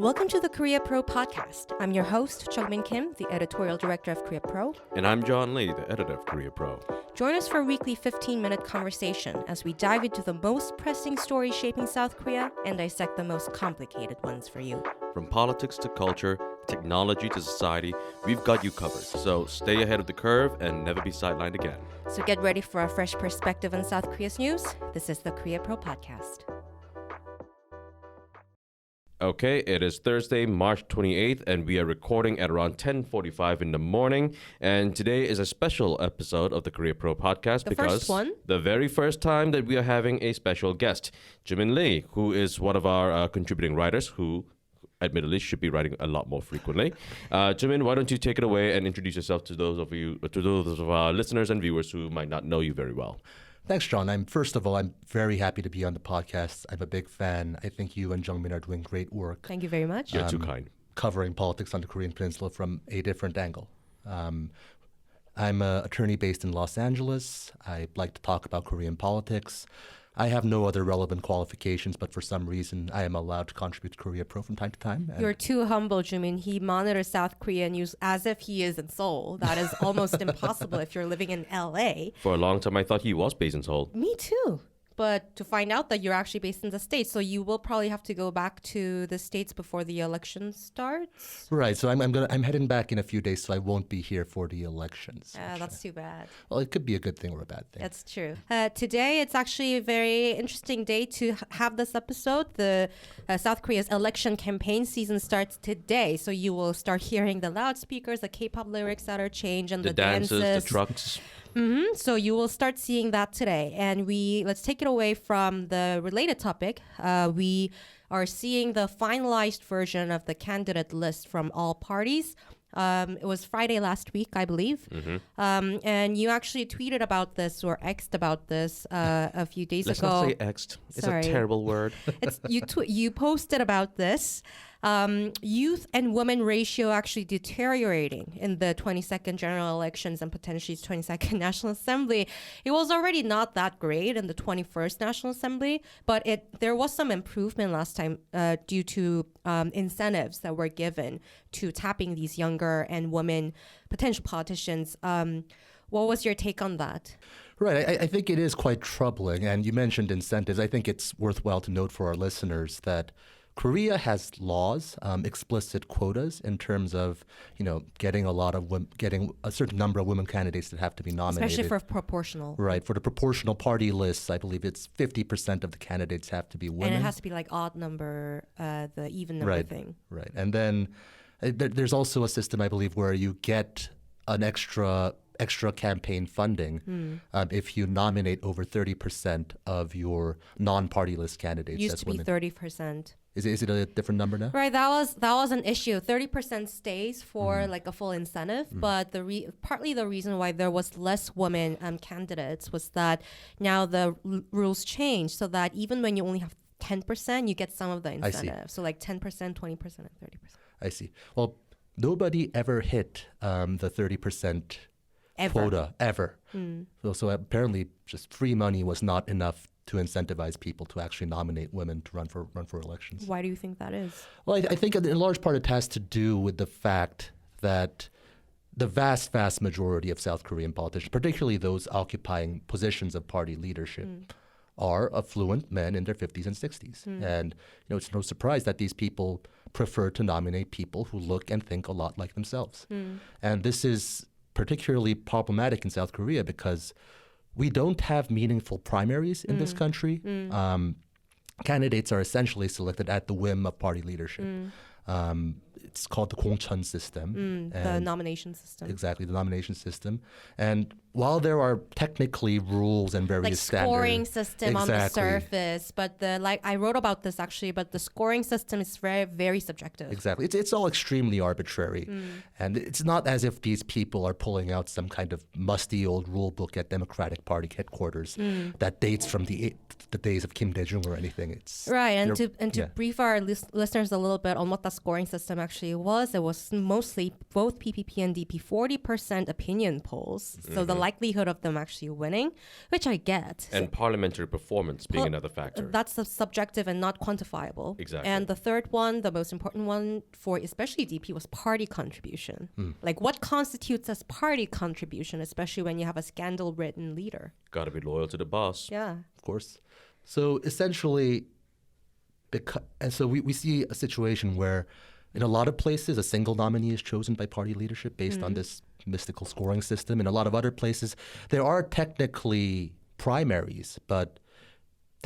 Welcome to the Korea Pro podcast. I'm your host, Jeongmin Kim, the editorial director of Korea Pro. And I'm John Lee, the editor of Korea Pro. Join us for a weekly 15-minute conversation as we dive into the most pressing stories shaping South Korea and dissect the most complicated ones for you. From politics to culture, technology to society, we've got you covered. So stay ahead of the curve and never be sidelined again. So get ready for a fresh perspective on South Korea's news. This is the Korea Pro podcast. Okay, it is Thursday, March 28th, and we are recording at around 10:45 in the morning. And today is a special episode of the Korea Pro podcast First one? The very first time that we are having a special guest, Jumin Lee, who is one of our contributing writers who admittedly should be writing a lot more frequently. Jumin, why don't you take it away and introduce yourself to those of our listeners and viewers who might not know you very well. Thanks, John. First of all, I'm very happy to be on the podcast. I'm a big fan. I think you and Jeongmin are doing great work. Thank you very much. You're too kind. Covering politics on the Korean Peninsula from a different angle. I'm an attorney based in Los Angeles. I like to talk about Korean politics. I have no other relevant qualifications, but for some reason, I am allowed to contribute to Korea Pro from time to time. You're too humble, Jumin. He monitors South Korea news as if he is in Seoul. That is almost impossible if you're living in LA. For a long time, I thought he was based in Seoul. Me too. But to find out that you're actually based in the States, so you will probably have to go back to the States before the election starts. Right. So I'm heading back in a few days, so I won't be here for the elections. That's too bad. Well, it could be a good thing or a bad thing. That's true. Today, it's actually a very interesting day to have this episode. The South Korea's election campaign season starts today, so you will start hearing the loudspeakers, the K-pop lyrics that are changed, and the dances, dances. the trucks. Mm-hmm. So you will start seeing that today. And let's take it away from the related topic. We are seeing the finalized version of the candidate list from all parties. It was Friday last week, I believe. Mm-hmm. And you actually tweeted about this or X'd about this a few days Let's ago. not say X'd. It's Sorry. a terrible word. You posted about this. Youth and women ratio actually deteriorating in the 22nd general elections and potentially 22nd National Assembly. It was already not that great in the 21st National Assembly, but there was some improvement last time due to incentives that were given to tapping these younger and women potential politicians. What was your take on that? Right. I think it is quite troubling. And you mentioned incentives. I think it's worthwhile to note for our listeners that Korea has laws, explicit quotas in terms of, getting getting a certain number of women candidates that have to be nominated. Especially for proportional. Right. For the proportional party lists, I believe it's 50% of the candidates have to be women. And it has to be like odd number, the even number thing. Right. And then there's also a system, I believe, where you get an extra campaign funding if you nominate over 30% of your non-party list candidates Used as to women. be 30%. Is it a different number now? Right, that was an issue. 30% stays for like a full incentive, but partly the reason why there was less women candidates was that now the rules changed so that even when you only have 10%, you get some of the incentive. So like 10%, 20%, and 30%. I see. Well, nobody ever hit the 30% quota ever. So apparently, just free money was not enough to incentivize people to actually nominate women to run for elections. Why do you think that is? Well, I think in large part it has to do with the fact that the vast majority of South Korean politicians, particularly those occupying positions of party leadership, are affluent men in their 50s and 60s. And it's no surprise that these people prefer to nominate people who look and think a lot like themselves. And this is particularly problematic in South Korea because we don't have meaningful primaries in this country. Candidates are essentially selected at the whim of party leadership. It's called the 공천 system. The nomination system. Exactly, the nomination system. And while there are technically rules and various standards, scoring system on the surface, but I wrote about this actually, but the scoring system is very, very subjective. Exactly, it's all extremely arbitrary, and it's not as if these people are pulling out some kind of musty old rule book at Democratic Party headquarters that dates from the days of Kim Dae-jung or anything. It's right, and to brief our listeners a little bit on what the scoring system actually was, it was mostly both PPP and DP 40% opinion polls. So the likelihood of them actually winning, which I get. And parliamentary performance being another factor. That's the subjective and not quantifiable. Exactly. And the third one, the most important one for especially DP, was party contribution. Like what constitutes as party contribution, especially when you have a scandal-ridden leader? Got to be loyal to the boss. Yeah. Of course. So essentially, and so we see a situation where in a lot of places, a single nominee is chosen by party leadership based on this mystical scoring system. In a lot of other places, there are technically primaries, but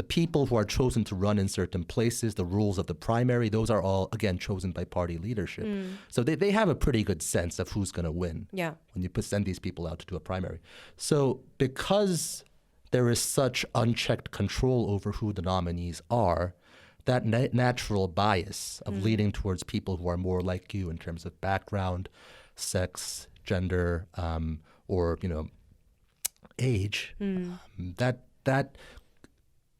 the people who are chosen to run in certain places, the rules of the primary, those are all, again, chosen by party leadership. So they have a pretty good sense of who's going to win when you send these people out to do a primary. So because there is such unchecked control over who the nominees are, that natural bias of leaning towards people who are more like you in terms of background, sex, gender, or age,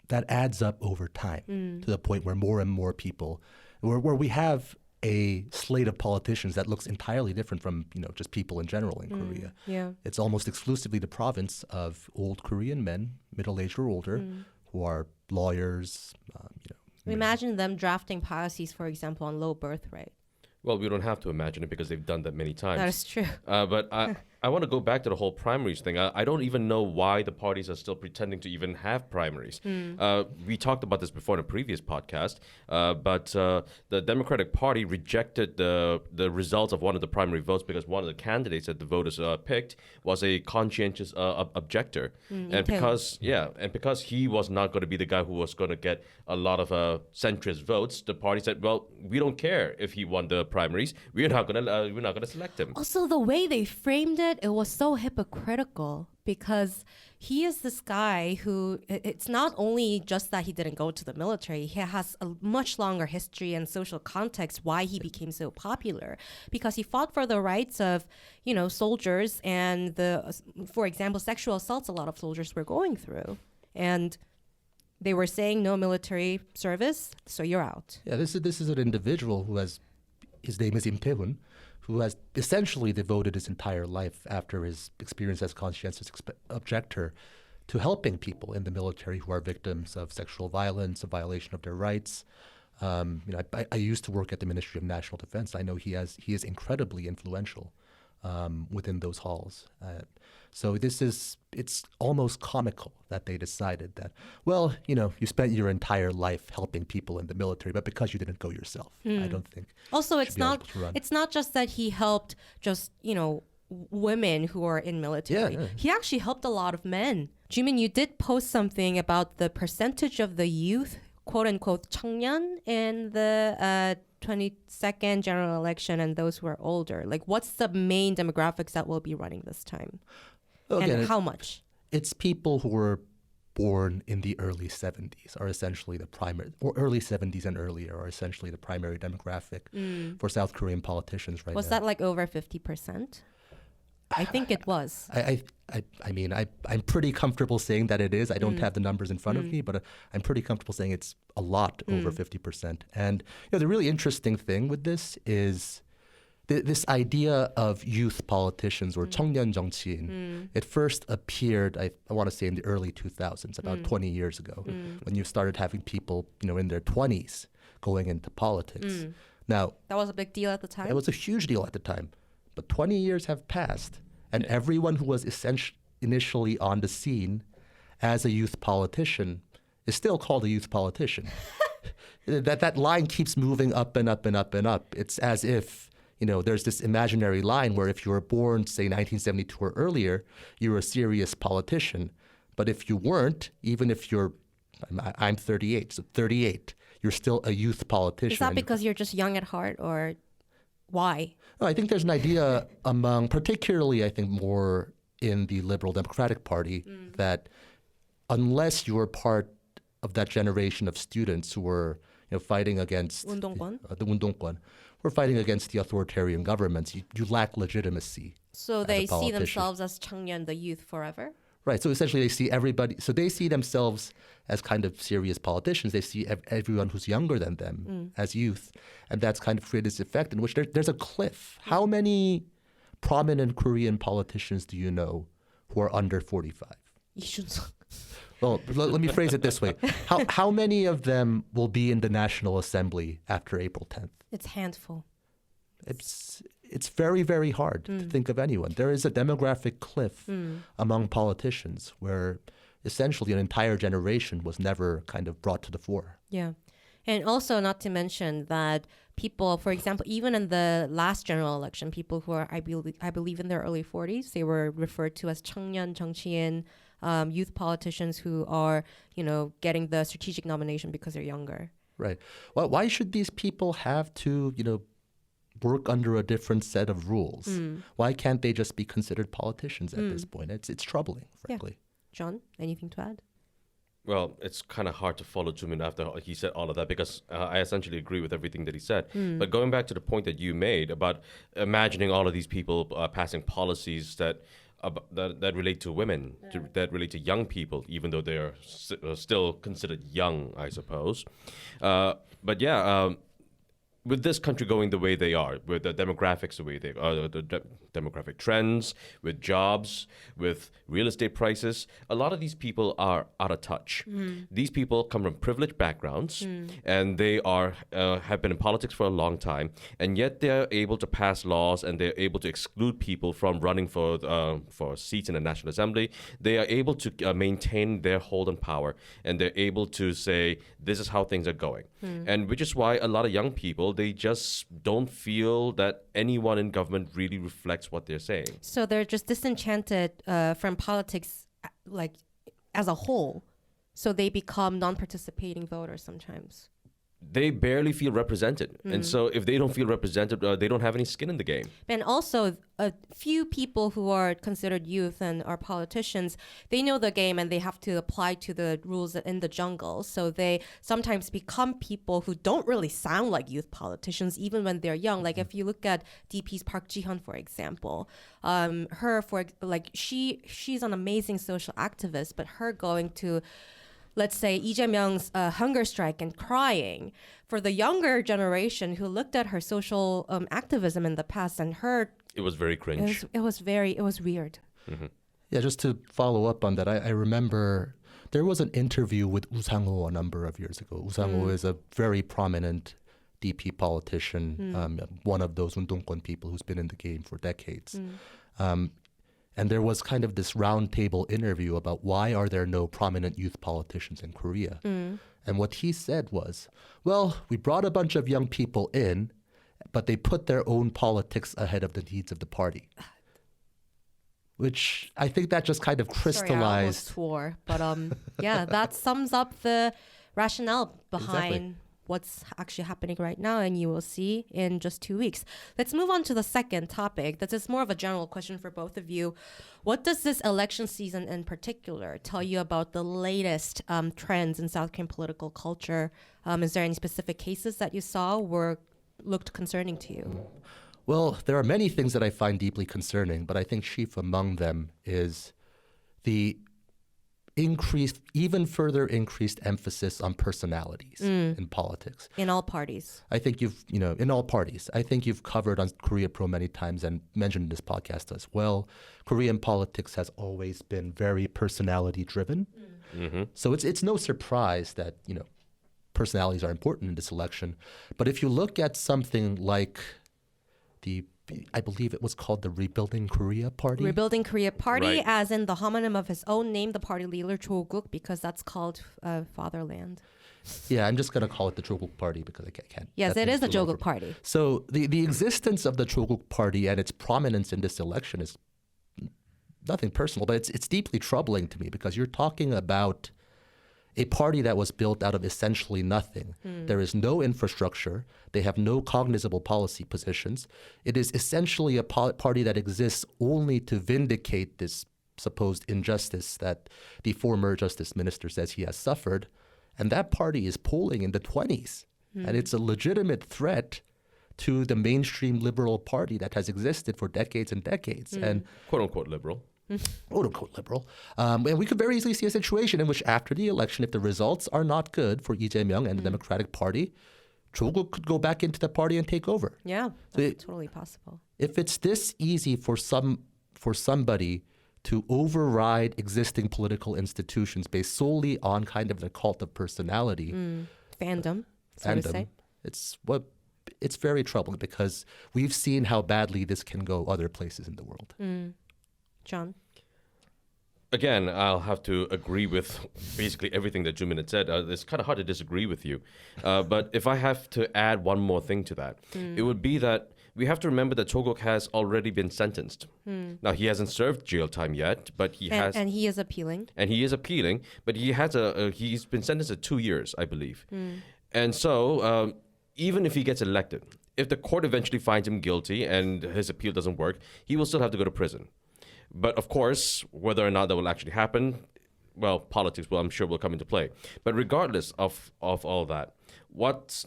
that adds up over time to the point where more and more people, where we have a slate of politicians that looks entirely different from just people in general in Korea. Yeah. It's almost exclusively the province of old Korean men, middle-aged or older, who are lawyers. Imagine them drafting policies, for example, on low birth rate. Well, we don't have to imagine it because they've done that many times. That is true. But I want to go back to the whole primaries thing. I don't even know why the parties are still pretending to even have primaries. We talked about this before in a previous podcast, but the Democratic Party rejected the results of one of the primary votes because one of the candidates that the voters picked was a conscientious objector. And because he was not going to be the guy who was going to get a lot of centrist votes, the party said, well, we don't care if he won the primaries. We're not going to select him. Also, the way they framed it was so hypocritical because he is this guy who, it's not only just that he didn't go to the military, he has a much longer history and social context why he became so popular. Because he fought for the rights of, soldiers and for example, sexual assaults a lot of soldiers were going through. And they were saying no military service, so you're out. Yeah, this is an individual his name is Im Tae-hoon, who has essentially devoted his entire life after his experience as conscientious objector to helping people in the military who are victims of sexual violence, a violation of their rights. I used to work at the Ministry of National Defense. I know he is incredibly influential within those halls. So it's almost comical that they decided that, well, you spent your entire life helping people in the military, but because you didn't go yourself, I don't think. Also, it's not just that he helped just, women who are in military. Yeah. He actually helped a lot of men. Jumin, you did post something about the percentage of the youth, quote unquote, 청년 in the 22nd general election and those who are older. Like, what's the main demographics that will be running this time? Again, and how much? It's people who were born in the early 70s are essentially the primary, or early 70s and earlier are essentially the primary demographic for South Korean politicians right now. Was that like over 50%? I think it was. I'm pretty comfortable saying that it is. I don't have the numbers in front of me, but I'm pretty comfortable saying it's a lot over 50%. And the really interesting thing with this is this idea of youth politicians or 청년 정치인. It first appeared, I want to say, in the early 2000s, about 20 years ago, when you started having people, in their 20s going into politics. Now, that was a big deal at the time. It was a huge deal at the time. But 20 years have passed, and everyone who was initially on the scene as a youth politician is still called a youth politician. that line keeps moving up and up and up and up. It's as if, there's this imaginary line where if you were born, say, 1972 or earlier, you're a serious politician. But if you weren't, even if I'm 38, so 38, you're still a youth politician. Is that because you're just young at heart, or why? I think there's an idea among, particularly I think more in the Liberal Democratic Party, that unless you're part of that generation of students who were fighting against the 운동권, who are fighting against the authoritarian governments, you lack legitimacy. So they see themselves as 청년, the youth forever? Right. So essentially they see everybody, so they see themselves as kind of serious politicians. They see everyone who's younger than them as youth. And that's kind of created this effect in which there's a cliff. How many prominent Korean politicians do you know who are under 45. 이준석. Well, let me phrase it this way. How many of them will be in the National Assembly after April 10th? It's handful. It's very, very hard to think of anyone. There is a demographic cliff among politicians where essentially an entire generation was never kind of brought to the fore. Yeah. And also not to mention that people, for example, even in the last general election, people who are, I believe in their early 40s, they were referred to as 청년 정치인, youth politicians who are, getting the strategic nomination because they're younger. Right. Why should these people have to, work under a different set of rules? Why can't they just be considered politicians at this point? It's troubling, frankly. Yeah. John, anything to add? Well, it's kind of hard to follow Jumin after he said all of that because I essentially agree with everything that he said. But going back to the point that you made about imagining all of these people passing policies that relate to women, that relate to young people, even though they are still considered young, I suppose. But yeah, with this country going the way they are, with the demographics the way they are, the demographic trends, with jobs, with real estate prices, a lot of these people are out of touch. These people come from privileged backgrounds, and they have been in politics for a long time, and yet they're able to pass laws and they're able to exclude people from running for seats in the National Assembly. They are able to maintain their hold on power, and they're able to say, this is how things are going. And which is why a lot of young people, they just don't feel that anyone in government really reflects what they're saying. So they're just disenchanted from politics, like as a whole. So they become non-participating voters sometimes. They barely feel represented. And so if they don't feel represented, they don't have any skin in the game. And also, a few people who are considered youth and are politicians, they know the game and they have to apply to the rules in the jungle. So they sometimes become people who don't really sound like youth politicians, even when they're young. Like if you look at DP's Park Ji-hyun, for example, she's an amazing social activist, but her going to, let's say, Lee Jae-myung's hunger strike and crying, for the younger generation who looked at her social activism in the past and heard, It was very cringe. it was weird. Yeah, just to follow up on that, I remember there was an interview with Woo Sang-ho a number of years ago. Woo Sang-ho is a very prominent DP politician, one of those 운동권 people who's been in the game for decades. And there was kind of this roundtable interview about why are there no prominent youth politicians in Korea. And what he said was, well, we brought a bunch of young people in, but they put their own politics ahead of the needs of the party. Which I think that just kind of crystallized. Sorry, I almost swore. But yeah, that sums up the rationale behind what's actually happening right now, and you will see in just 2 weeks. Let's move on to the second topic. This is more of a general question for both of you. What does this election season in particular tell you about the latest trends in South Korean political culture? Is there any specific cases that you saw looked concerning to you? Well, there are many things that I find deeply concerning, but I think chief among them is the even further increased emphasis on personalities in politics. In all parties. I think in all parties. I think you've covered on Korea Pro many times and mentioned in this podcast as well. Korean politics has always been very personality driven. So it's no surprise that, personalities are important in this election. But if you look at something like I believe it was called the Rebuilding Korea Party. Rebuilding Korea Party, Right. as in the homonym of his own name, the party leader, Cho Kuk, because that's called Fatherland. Yeah, I'm just going to call it the Cho Kuk Party because I can't. Yes, that it is thing's the too Cho long Kuk for- Party. So the existence of the Cho Kuk Party and its prominence in this election is nothing personal, but it's deeply troubling to me because you're talking about a party that was built out of essentially nothing. There is no infrastructure. They have no cognizable policy positions. It is essentially a party that exists only to vindicate this supposed injustice that the former justice minister says he has suffered. And that party is polling in the 20s. And it's a legitimate threat to the mainstream liberal party that has existed for decades and decades. And Quote unquote liberal. quote unquote liberal. And we could very easily see a situation in which after the election, if the results are not good for Lee Jae-myung and the Democratic Party, Cho Kuk could go back into the party and take over. Yeah, So that's totally possible. If it's this easy for somebody to override existing political institutions based solely on kind of the cult of personality. Fandom, so to say. It's very troubling because we've seen how badly this can go other places in the world. John? Again, I'll have to agree with basically everything that Jumin had said. It's kind of hard to disagree with you. But if I have to add one more thing to that, it would be that we have to remember that Cho Kuk has already been sentenced. Now, he hasn't served jail time yet, but he has... And he is appealing. And he is appealing, but he has he's been sentenced to 2 years, I believe. And so, even if he gets elected, if the court eventually finds him guilty and his appeal doesn't work, he will still have to go to prison. But of course, whether or not that will actually happen, well, politics I'm sure will come into play. But regardless of all that, what's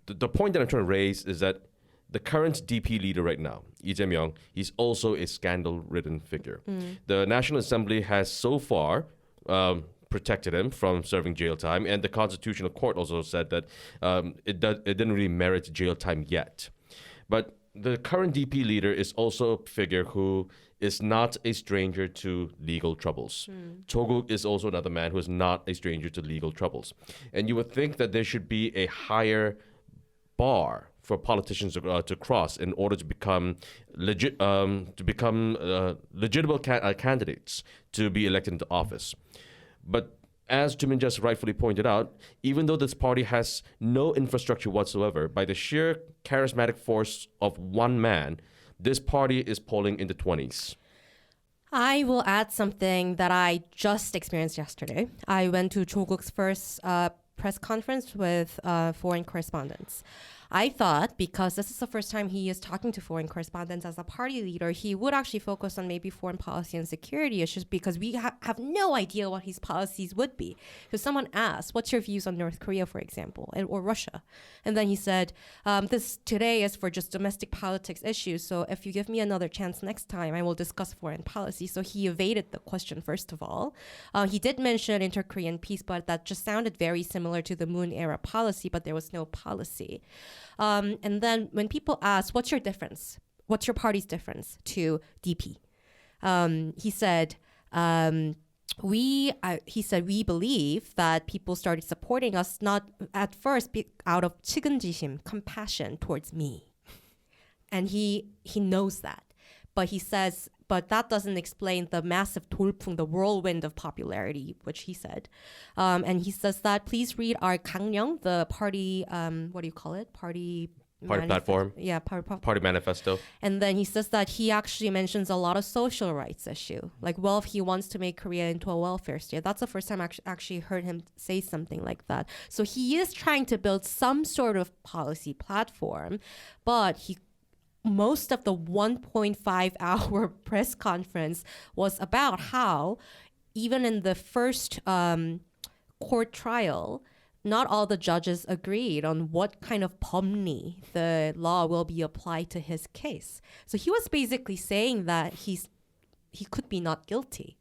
the point that I'm trying to raise is that the current DP leader right now, Lee Jae-myung, he's also a scandal-ridden figure. The National Assembly has so far protected him from serving jail time, and the Constitutional Court also said that it didn't really merit jail time yet. But the current DP leader is also a figure who is not a stranger to legal troubles. Cho Kuk is also another man who is not a stranger to legal troubles. And you would think that there should be a higher bar for politicians to cross in order to become legitimate candidates to be elected into office. But as Jumin just rightfully pointed out, even though this party has no infrastructure whatsoever, by the sheer charismatic force of one man, this party is polling in the 20s. I will add something that I just experienced yesterday. I went to Cho Kuk's first press conference with foreign correspondents. I thought because this is the first time he is talking to foreign correspondents as a party leader, he would actually focus on maybe foreign policy and security issues because we have no idea what his policies would be. So someone asked, what's your views on North Korea, for example, or Russia? And then he said, this today is for just domestic politics issues. So if you give me another chance next time, I will discuss foreign policy. So he evaded the question, first of all. He did mention inter-Korean peace, but that just sounded very similar to the Moon era policy, but there was no policy. And then when people ask, what's your difference? What's your party's difference to DP? He said, we believe that people started supporting us not at first out of 측은지심, compassion towards me. And he knows that. But he says, but that doesn't explain the massive 돌풍, the whirlwind of popularity, which he said. And he says that, please read our 강령, the party, what do you call it? Party platform. Yeah, party manifesto. And then he says that he actually mentions a lot of social rights issue. Like, well, if he wants to make Korea into a welfare state. That's the first time I actually heard him say something like that. So he is trying to build some sort of policy platform, but most of the 1.5-hour press conference was about how even in the first court trial, not all the judges agreed on what kind of 법리 the law will be applied to his case. So he was basically saying that he could be not guilty.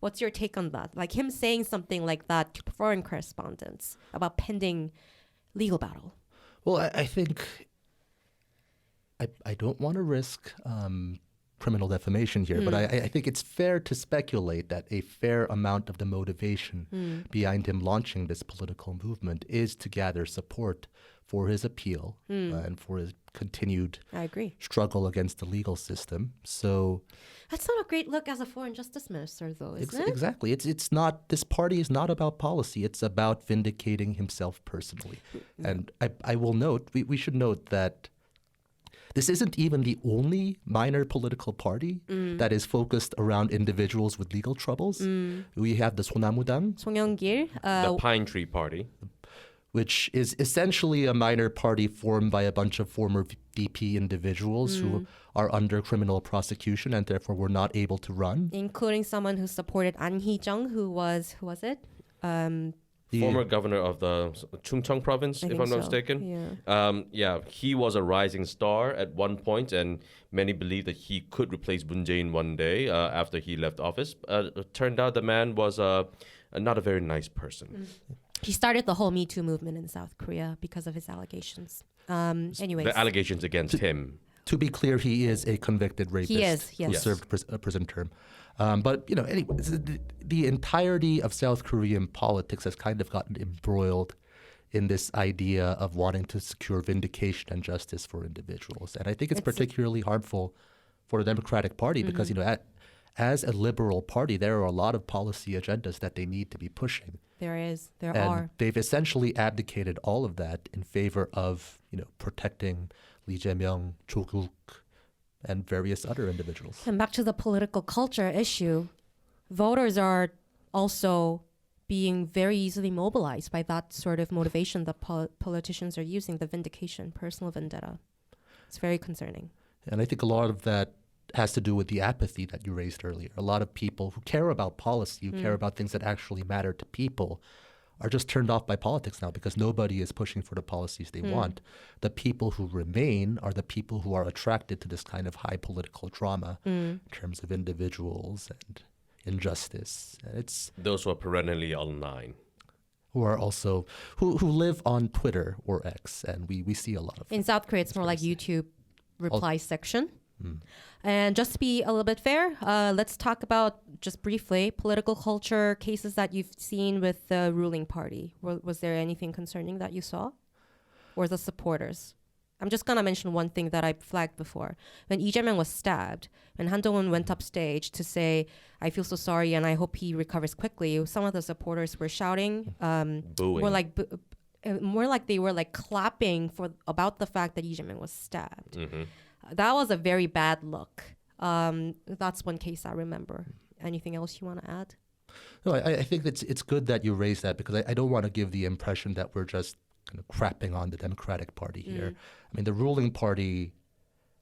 What's your take on that? Like him saying something like that to foreign correspondents about pending legal battle. Well, I think I don't want to risk criminal defamation here, but I think it's fair to speculate that a fair amount of the motivation behind him launching this political movement is to gather support for his appeal and for his continued struggle against the legal system. So that's not a great look as a foreign justice minister, though, isn't it? Exactly. It's not. This party is not about policy. It's about vindicating himself personally. And I will note, we should note that this isn't even the only minor political party that is focused around individuals with legal troubles. We have the 소나무당, the Pine Tree Party, which is essentially a minor party formed by a bunch of former DP individuals who are under criminal prosecution and therefore were not able to run. Including someone who supported An Hee-jung, who was it? Former governor of the Chungcheong province, if I'm not mistaken. Yeah. He was a rising star at one point, and many believed that he could replace Moon Jae-in one day after he left office. It turned out the man was not a very nice person. He started the whole Me Too movement in South Korea because of his allegations. Anyways. The allegations against him. To be clear, he is a convicted rapist He is, yes. who served a prison term. But, anyway, the entirety of South Korean politics has kind of gotten embroiled in this idea of wanting to secure vindication and justice for individuals. And I think it's particularly harmful for the Democratic Party because, as a liberal party, there are a lot of policy agendas that they need to be pushing. There And are. they've essentially abdicated all of that in favor of, protecting Lee Jae-myung, Cho Kuk, and various other individuals. And back to the political culture issue, voters are also being very easily mobilized by that sort of motivation that politicians are using, the vindication, personal vendetta. It's very concerning. And I think a lot of that has to do with the apathy that you raised earlier. A lot of people who care about policy, who care about things that actually matter to people, are just turned off by politics now because nobody is pushing for the policies they want. The people who remain are the people who are attracted to this kind of high political drama in terms of individuals and injustice. It's Those who are perennially online. who are also who live on Twitter or X, and we see a lot of In South Korea, it's more like YouTube reply section. And just to be a little bit fair, let's talk about, just briefly, political culture cases that you've seen with the ruling party. Was there anything concerning that you saw? Or the supporters? I'm just going to mention one thing that I flagged before. When Lee Jae-myung was stabbed, when Han Dong-un went upstage to say, I feel so sorry and I hope he recovers quickly, some of the supporters were shouting, Booing. more like they were like clapping about the fact that Lee Jae-myung was stabbed. That was a very bad look. That's one case I remember. Anything else you want to add? No, I think it's good that you raised that because I don't want to give the impression that we're just kind of crapping on the Democratic Party here. I mean, the ruling party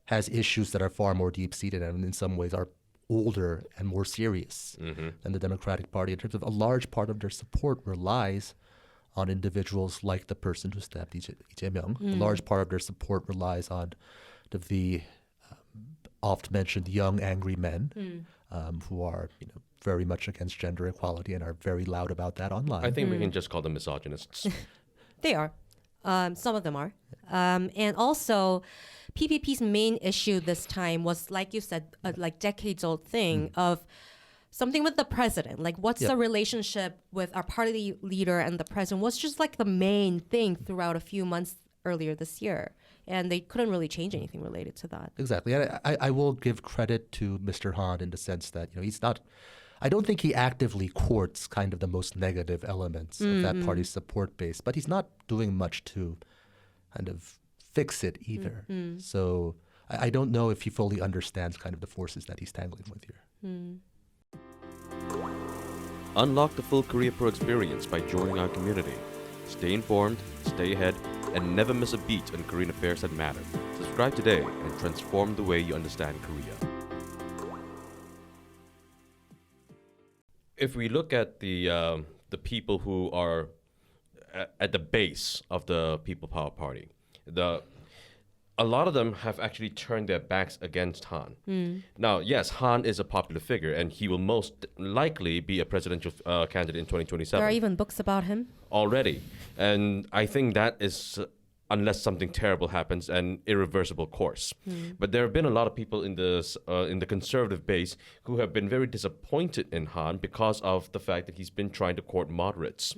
has issues that are far more deep-seated and in some ways are older and more serious than the Democratic Party in terms of a large part of their support relies on individuals like the person who stabbed Lee Jae-myung. A large part of their support relies on the oft-mentioned young, angry men who are very much against gender equality and are very loud about that online. I think we can just call them misogynists. They are. Some of them are. And also, PPP's main issue this time was, like you said, a like decades-old thing of something with the president. Like, what's the relationship with our party leader and the president was just like the main thing throughout a few months earlier this year. And they couldn't really change anything related to that. Exactly. And I will give credit to Mr. Han in the sense that, he's not, I don't think he actively courts kind of the most negative elements of that party's support base, but he's not doing much to kind of fix it either. So I don't know if he fully understands kind of the forces that he's tangling with here. Unlock the full Korea Pro experience by joining our community. Stay informed, stay ahead, and never miss a beat on Korean affairs that matter. Subscribe today and transform the way you understand Korea. If we look at the people who are at the base of the People Power Party, a lot of them have actually turned their backs against Han. Now, yes, Han is a popular figure, and he will most likely be a presidential candidate in 2027. There are even books about him. Already. And I think that is, unless something terrible happens, an irreversible course. But there have been a lot of people in the conservative base who have been very disappointed in Han because of the fact that he's been trying to court moderates.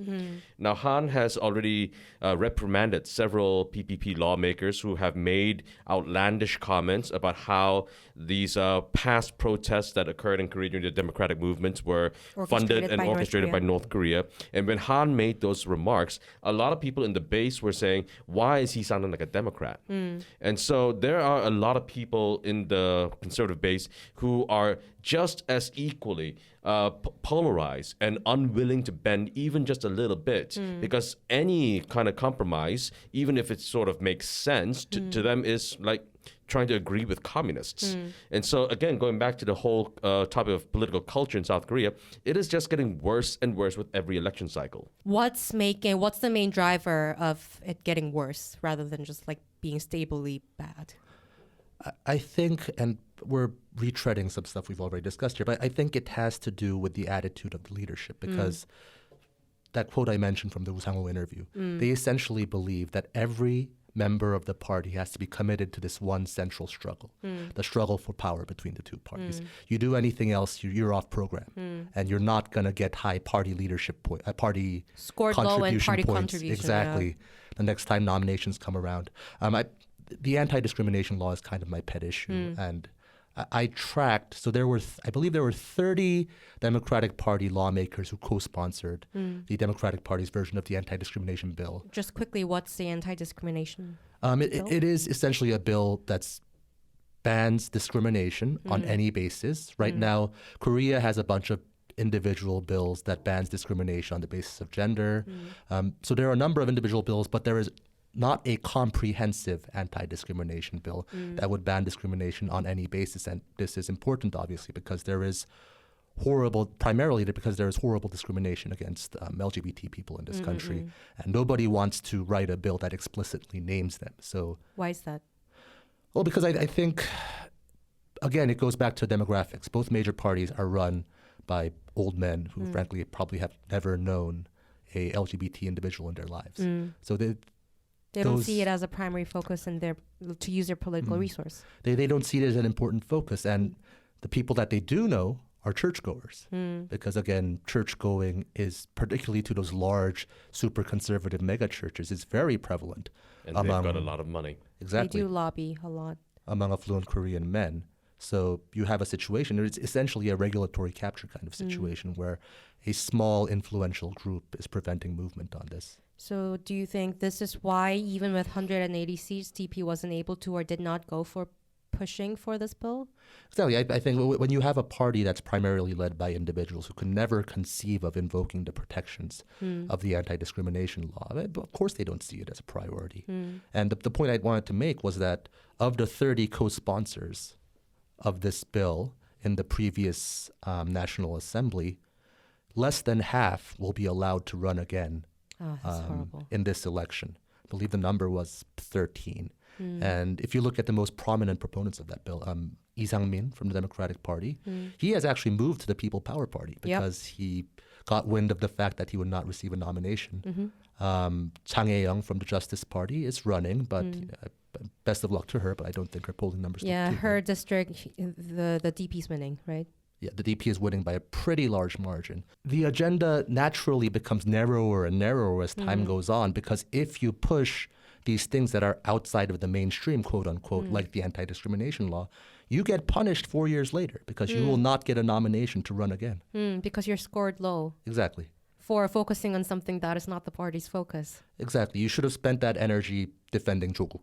Now, Han has already reprimanded several PPP lawmakers who have made outlandish comments about how these past protests that occurred in Korea during the democratic movements were funded and orchestrated by North Korea. And when Han made those remarks, a lot of people in the base were saying, why is he sounding like a Democrat? And so there are a lot of people in the conservative base who are just as equally polarized and unwilling to bend even just a little bit, because any kind of compromise, even if it sort of makes sense to them, is like trying to agree with communists. And so again, going back to the whole topic of political culture in South Korea, it is just getting worse and worse with every election cycle. What's the main driver of it getting worse rather than just like being stably bad? I think, and we're retreading some stuff we've already discussed here, but I think it has to do with the attitude of the leadership because that quote I mentioned from the Woo Sang-ho interview, they essentially believe that every member of the party has to be committed to this one central struggle, the struggle for power between the two parties. You do anything else, you're off program, and you're not going to get high party leadership party Scored low in party points. contribution. Exactly. Yeah. The next time nominations come around. The anti-discrimination law is kind of my pet issue, and I tracked. So I believe there were 30 Democratic Party lawmakers who co-sponsored the Democratic Party's version of the anti-discrimination bill. Just quickly, what's the anti-discrimination bill? It is essentially a bill that bans discrimination on any basis. Right now, Korea has a bunch of individual bills that bans discrimination on the basis of gender. So there are a number of individual bills, but there is not a comprehensive anti-discrimination bill that would ban discrimination on any basis. And this is important, obviously, because there is horrible discrimination against LGBT people in this country. And nobody wants to write a bill that explicitly names them. So Why is that? Well, because I think, again, it goes back to demographics. Both major parties are run by old men who, frankly, probably have never known a LGBT individual in their lives. So They don't see it as a primary focus to use their political resource. They don't see it as an important focus. And the people that they do know are churchgoers. Because, again, church-going is, particularly to those large, super conservative mega churches, is very prevalent. And they've got a lot of money. Exactly. They do lobby a lot. Among affluent Korean men. So you have a situation, it's essentially a regulatory capture kind of situation where a small influential group is preventing movement on this. So do you think this is why, even with 180 seats, DP wasn't able to or did not go for pushing for this bill? Exactly. I think when you have a party that's primarily led by individuals who can never conceive of invoking the protections of the anti-discrimination law, of course they don't see it as a priority. And the point I wanted to make was that of the 30 co-sponsors of this bill in the previous National Assembly, less than half will be allowed to run again in this election. I believe the number was 13. And if you look at the most prominent proponents of that bill, Lee Jae-myung from the Democratic Party, he has actually moved to the People Power Party because he got wind of the fact that he would not receive a nomination. Chang Hae-young from the Justice Party is running, but best of luck to her, but I don't think her polling numbers Yeah, look too her good. district, the DP's winning, right? Yeah, the DP is winning by a pretty large margin. The agenda naturally becomes narrower and narrower as time goes on, because if you push these things that are outside of the mainstream, quote unquote, like the anti-discrimination law, you get punished 4 years later because you will not get a nomination to run again. Because you're scored low Exactly. for focusing on something that is not the party's focus. Exactly. You should have spent that energy defending Cho Kuk.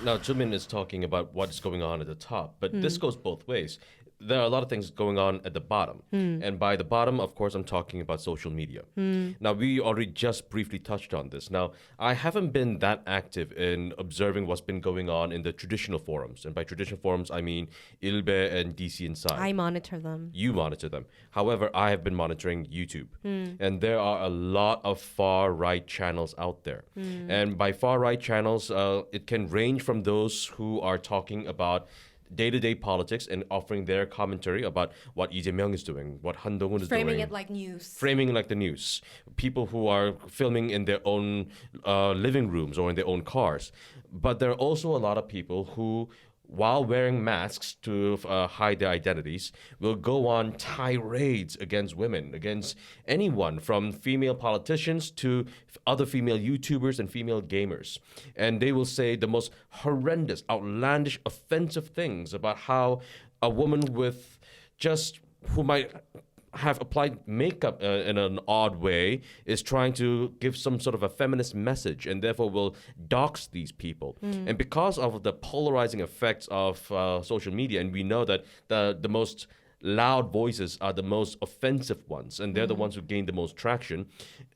Now, Jumin is talking about what's going on at the top, but this goes both ways. There are a lot of things going on at the bottom. And by the bottom, of course, I'm talking about social media. Now, we already just briefly touched on this. Now, I haven't been that active in observing what's been going on in the traditional forums. And by traditional forums, I mean Ilbe and DC Inside. I monitor them. You monitor them. However, I have been monitoring YouTube. And there are a lot of far-right channels out there. And by far-right channels, it can range from those who are talking about day-to-day politics and offering their commentary about what Lee Jae-myung is doing, what Han Dong-un is doing. Framing it like news. Framing it like the news. People who are filming in their own living rooms or in their own cars. But there are also a lot of people who, while wearing masks to hide their identities, will go on tirades against women, against anyone from female politicians to other female YouTubers and female gamers. And they will say the most horrendous, outlandish, offensive things about how a woman with just, who might have applied makeup in an odd way, is trying to give some sort of a feminist message and therefore will dox these people. And because of the polarizing effects of social media, and we know that the most loud voices are the most offensive ones, and they're the ones who gain the most traction,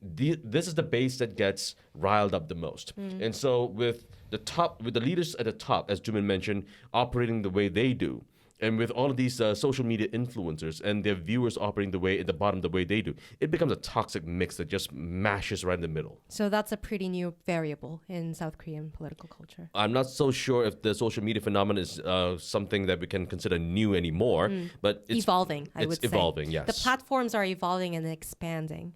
this is the base that gets riled up the most. And so with the leaders at the top, as Jumin mentioned, operating the way they do, and with all of these social media influencers and their viewers operating the way at the bottom the way they do, it becomes a toxic mix that just mashes right in the middle. So that's a pretty new variable in South Korean political culture. I'm not so sure if the social media phenomenon is something that we can consider new anymore, but it's evolving, I would say. It's evolving, yes. The platforms are evolving and expanding.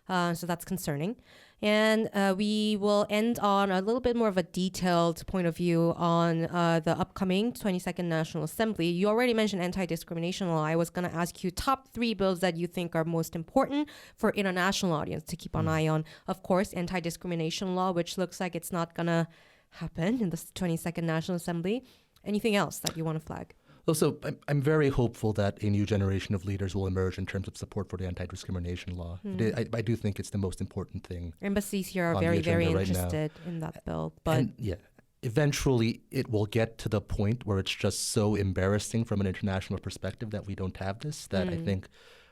So that's concerning. And we will end on a little bit more of a detailed point of view on the upcoming 22nd National Assembly. You already mentioned anti-discrimination law. I was going to ask you top 3 bills that you think are most important for international audience to keep an eye on. Of course, anti-discrimination law, which looks like it's not going to happen in the 22nd National Assembly. Anything else that you want to flag? Also, I'm very hopeful that a new generation of leaders will emerge in terms of support for the anti-discrimination law. I do think it's the most important thing. Embassies here are on the very, very agenda right now. interested in that bill. But And yeah, eventually it will get to the point where it's just so embarrassing from an international perspective that we don't have this, that I think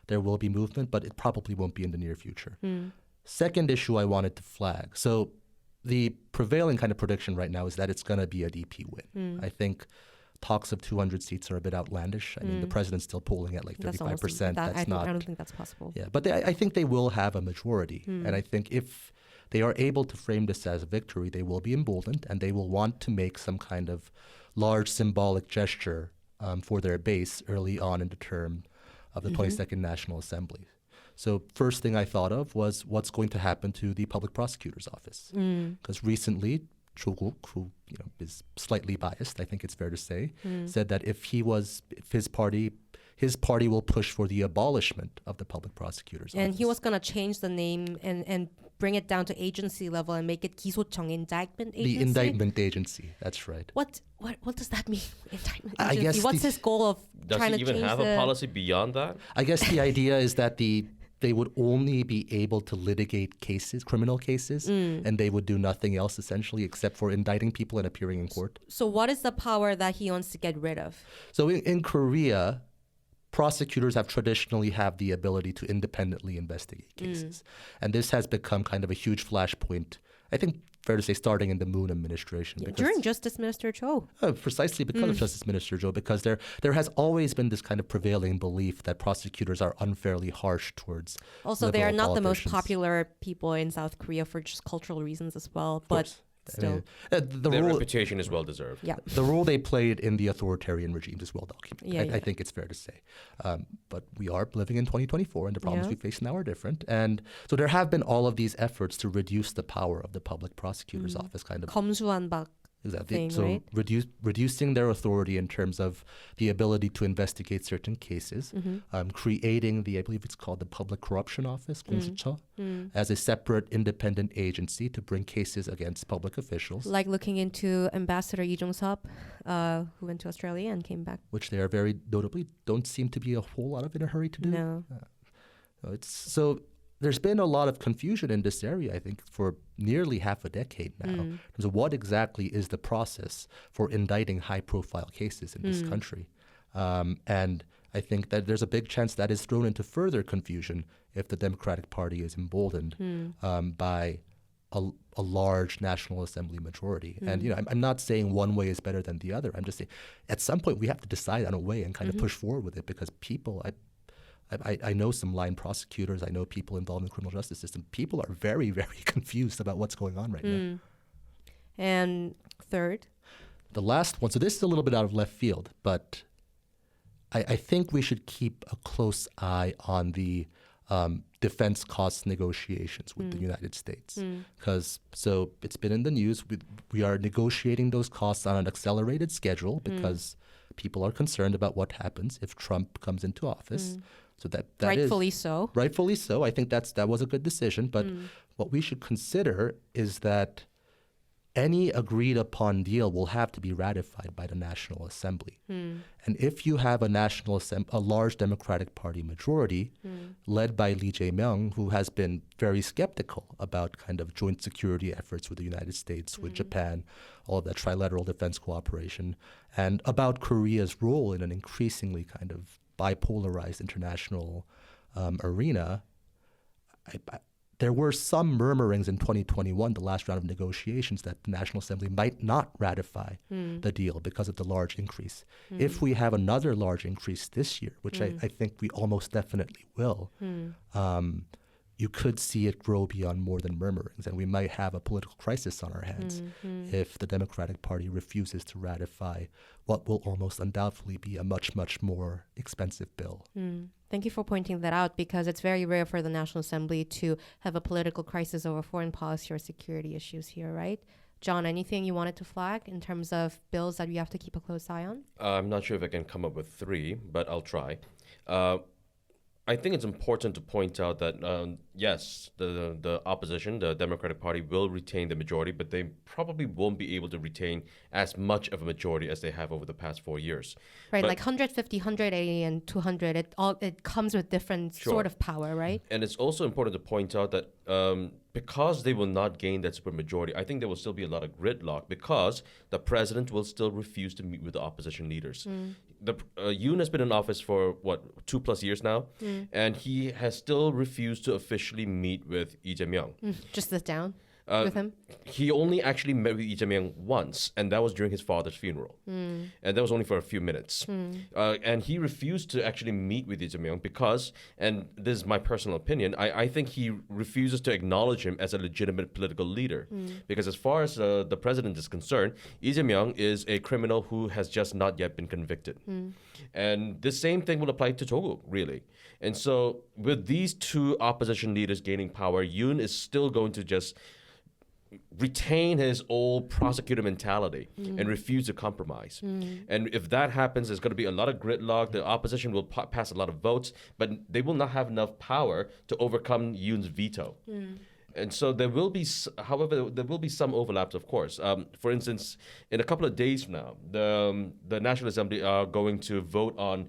there will be movement, but it probably won't be in the near future. Second issue I wanted to flag. So the prevailing kind of prediction right now is that it's going to be a DP win. I think talks of 200 seats are a bit outlandish. I mean, the president's still polling at like 35%. I don't think that's possible. Yeah, but I think they will have a majority. And I think if they are able to frame this as a victory, they will be emboldened and they will want to make some kind of large symbolic gesture for their base early on in the term of the 22nd National Assembly. So first thing I thought of was what's going to happen to the public prosecutor's office. Because recently, Cho Kuk, who is slightly biased, I think it's fair to say, said that if his party will push for the abolishment of the public prosecutor's office. And he was going to change the name and bring it down to agency level and make it 기소청, indictment agency. The indictment agency, that's right. What does that mean? Indictment I agency. guess What's his goal of Does trying he to even change have a policy beyond that? I guess the idea is that they would only be able to litigate cases, criminal cases, and they would do nothing else essentially except for indicting people and appearing in court. So what is the power that he wants to get rid of? So in Korea, prosecutors have traditionally have the ability to independently investigate cases. And this has become kind of a huge flashpoint, I think fair to say, starting in the Moon administration. Yeah, during Justice Minister Cho. Precisely because of Justice Minister Cho, because there has always been this kind of prevailing belief that prosecutors are unfairly harsh towards Also, they are liberal not the most politicians. popular people in South Korea for just cultural reasons as well. But still. The Their role, reputation is well deserved. Yeah. the role they played in the authoritarian regimes is well documented. Yeah, I think it's fair to say. But we are living in 2024, and the problems we face now are different. And so there have been all of these efforts to reduce the power of the public prosecutor's office, kind of. 검수완박. Exactly. thing, So right? reducing their authority in terms of the ability to investigate certain cases, creating I believe it's called the Public Corruption Office, 공수처, as a separate independent agency to bring cases against public officials, Like looking into Ambassador Lee Jong-sup, who went to Australia and came back. which they are very notably don't seem to be a whole lot of in a hurry to do. No. So there's been a lot of confusion in this area, I think, for nearly half a decade now. In terms of what exactly is the process for indicting high-profile cases in this country. And I think that there's a big chance that is thrown into further confusion if the Democratic Party is emboldened by a large National Assembly majority. And I'm not saying one way is better than the other. I'm just saying at some point we have to decide on a way and kind of push forward with it, because people, I know some line prosecutors, I know people involved in the criminal justice system. People are very, very confused about what's going on right now. And third, The last one, so this is a little bit out of left field, but I think we should keep a close eye on the defense cost negotiations with the United States. Because, so it's been in the news, we are negotiating those costs on an accelerated schedule because people are concerned about what happens if Trump comes into office. So that rightfully is, so. rightfully so. I think that was a good decision. But what we should consider is that any agreed upon deal will have to be ratified by the National Assembly. And if you have a large Democratic Party majority led by Lee Jae-myung, who has been very skeptical about kind of joint security efforts with the United States, with Japan, all of that trilateral defense cooperation, and about Korea's role in an increasingly kind of bipolarized international arena, there were some murmurings in 2021, the last round of negotiations, that the National Assembly might not ratify the deal because of the large increase. If we have another large increase this year, which I think we almost definitely will, you could see it grow beyond more than murmurings, and we might have a political crisis on our hands if the Democratic Party refuses to ratify what will almost undoubtedly be a much, much more expensive bill. Thank you for pointing that out, because it's very rare for the National Assembly to have a political crisis over foreign policy or security issues here, right? John, anything you wanted to flag in terms of bills that we have to keep a close eye on? I'm not sure if I can come up with three, but I'll try. I think it's important to point out that, yes, the opposition, the Democratic Party, will retain the majority, but they probably won't be able to retain as much of a majority as they have over the past 4 years. Right, But- like 150, 180, and 200, it comes with different Sure. sort of power, right? And it's also important to point out that because they will not gain that supermajority, I think there will still be a lot of gridlock because the president will still refuse to meet with the opposition leaders. Yoon has been in office for, 2+ years now, and he has still refused to officially meet with Lee Jae-myung. Just sit down Uh, with him. He only actually met with Lee Jae-myung once, and that was during his father's funeral. And that was only for a few minutes. And he refused to actually meet with Lee Jae-myung because, and this is my personal opinion, I think he refuses to acknowledge him as a legitimate political leader. Because as far as the president is concerned, Lee Jae-myung is a criminal who has just not yet been convicted. And the same thing will apply to Cho Kuk, really. And so with these two opposition leaders gaining power, Yoon is still going to just retain his old prosecutor mentality and refuse to compromise. And if that happens, there's going to be a lot of gridlock. The opposition will pass a lot of votes, but they will not have enough power to overcome Yoon's veto. And so there will be, however, there will be some overlaps, of course. For instance, in a couple of days from now, the National Assembly are going to vote on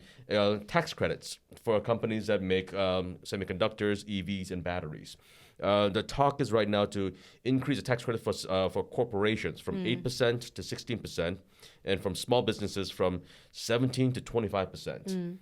tax credits for companies that make semiconductors, EVs, and batteries. The talk is right now to increase the tax credit for corporations from 8% to 16%, and from small businesses from 17 to 25%.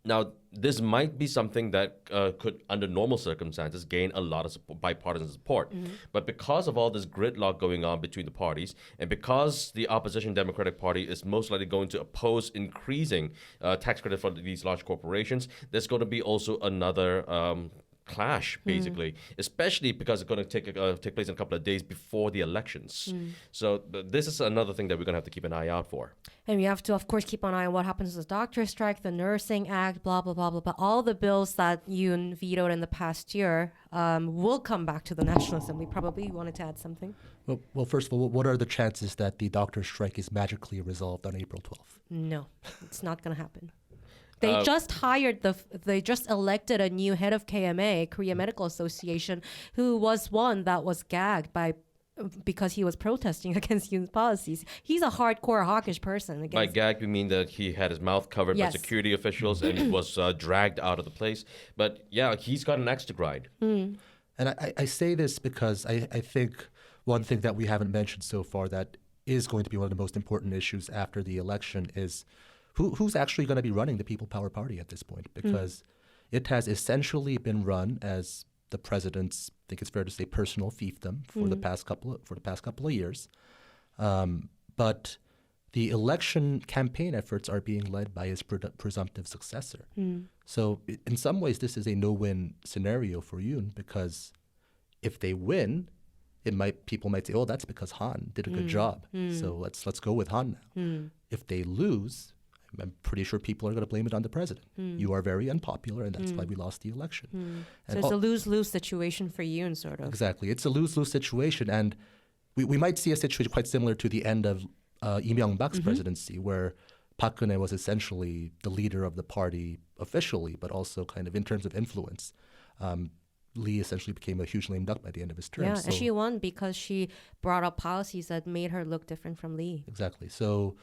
Now, this might be something that could, under normal circumstances, gain a lot of bipartisan support. But because of all this gridlock going on between the parties, and because the opposition Democratic Party is most likely going to oppose increasing tax credit for these large corporations, there's going to be also another clash, basically, especially because it's going to take place in a couple of days before the elections. So this is another thing that we're going to have to keep an eye out for. And we have to, of course, keep an eye on what happens with the doctor strike, the nursing act, blah, blah, blah, blah, blah. All the bills that Yoon vetoed in the past year will come back to the National Assembly. Probably you wanted to add something? Well, first of all, what are the chances that the doctor strike is magically resolved on April 12th? No, it's not going to happen. They they just elected a new head of KMA, Korea Medical Association, who was one that was gagged because he was protesting against Yoon's policies. He's a hardcore hawkish person. By gagged, we mean that he had his mouth covered by Yes. security officials and was dragged out of the place. But yeah, he's got an axe to grind. And I say this because I think one thing that we haven't mentioned so far that is going to be one of the most important issues after the election is who's actually going to be running the People Power Party at this point, because it has essentially been run as the president's, I think it's fair to say, personal fiefdom for the past couple of years. But the election campaign efforts are being led by his presumptive successor. So in some ways, this is a no-win scenario for Yoon, because if they win, people might say, oh, that's because Han did a good job. So let's go with Han now. If they lose, I'm pretty sure people are going to blame it on the president. You are very unpopular, and that's why we lost the election. So it's a lose-lose situation for Yoon, sort of. Exactly. It's a lose-lose situation, and we might see a situation quite similar to the end of Lee Myung-bak's presidency, where Park Geun-hye was essentially the leader of the party officially, but also kind of in terms of influence. Lee essentially became a huge lame duck by the end of his term. Yeah, So, and she won because she brought up policies that made her look different from Lee. exactly. So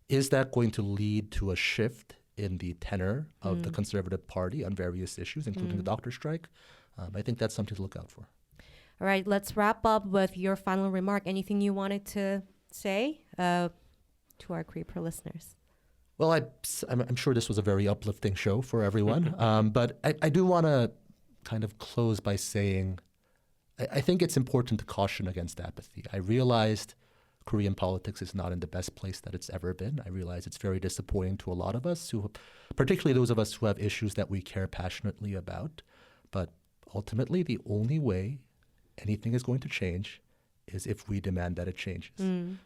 is that going to lead to a shift in the tenor of the Conservative Party on various issues, including the doctor strike? I think that's something to look out for. All right, let's wrap up with your final remark. Anything you wanted to say to our Creeper listeners? Well, I'm sure this was a very uplifting show for everyone, but I do want to kind of close by saying I think it's important to caution against apathy. I realized Korean politics is not in the best place that it's ever been. I realize it's very disappointing to a lot of us, particularly those of us who have issues that we care passionately about. But ultimately the only way anything is going to change is if we demand that it changes.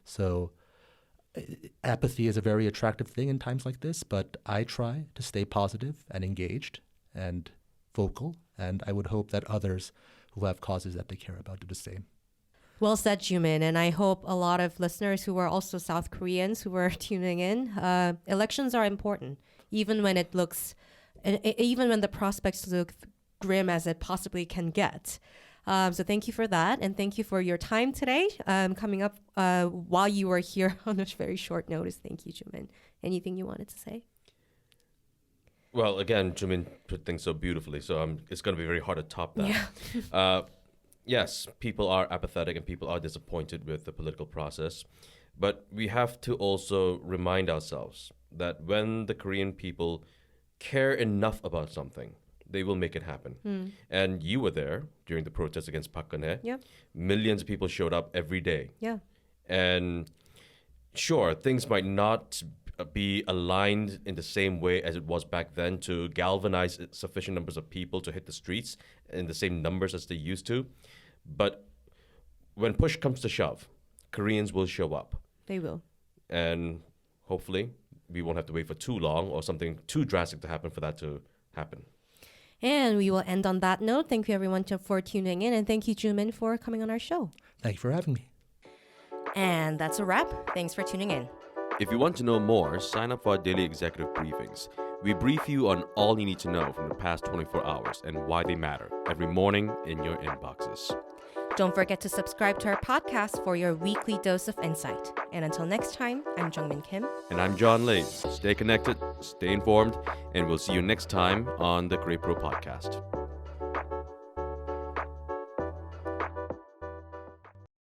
So apathy is a very attractive thing in times like this, but I try to stay positive and engaged and vocal, and I would hope that others who have causes that they care about do the same. Well said, Jumin. And I hope a lot of listeners who are also South Koreans who are tuning in, elections are important, even when it looks, even when the prospects look grim as it possibly can get. So thank you for that. And thank you for your time today, coming up while you were here on a very short notice. Thank you, Jumin. Anything you wanted to say? Well, again, Jumin put things so beautifully, so it's going to be very hard to top that. Yes, people are apathetic and people are disappointed with the political process, but we have to also remind ourselves that when the Korean people care enough about something, they will make it happen. And you were there during the protests against Park Geun-hye. Yeah. Millions of people showed up every day. Yeah. And sure, things might not be aligned in the same way as it was back then to galvanize sufficient numbers of people to hit the streets in the same numbers as they used to. But when push comes to shove, Koreans will show up. They will. And hopefully we won't have to wait for too long or something too drastic to happen for that to happen. And we will end on that note. Thank you, everyone, for tuning in. And thank you, Jumin, for coming on our show. Thank you for having me. And that's a wrap. Thanks for tuning in. If you want to know more, sign up for our daily executive briefings. We brief you on all you need to know from the past 24 hours and why they matter every morning in your inboxes. Don't forget to subscribe to our podcast for your weekly dose of insight. And until next time, I'm Jeongmin Kim. And I'm John Lee. Stay connected, stay informed, and we'll see you next time on the Korea Pro Podcast.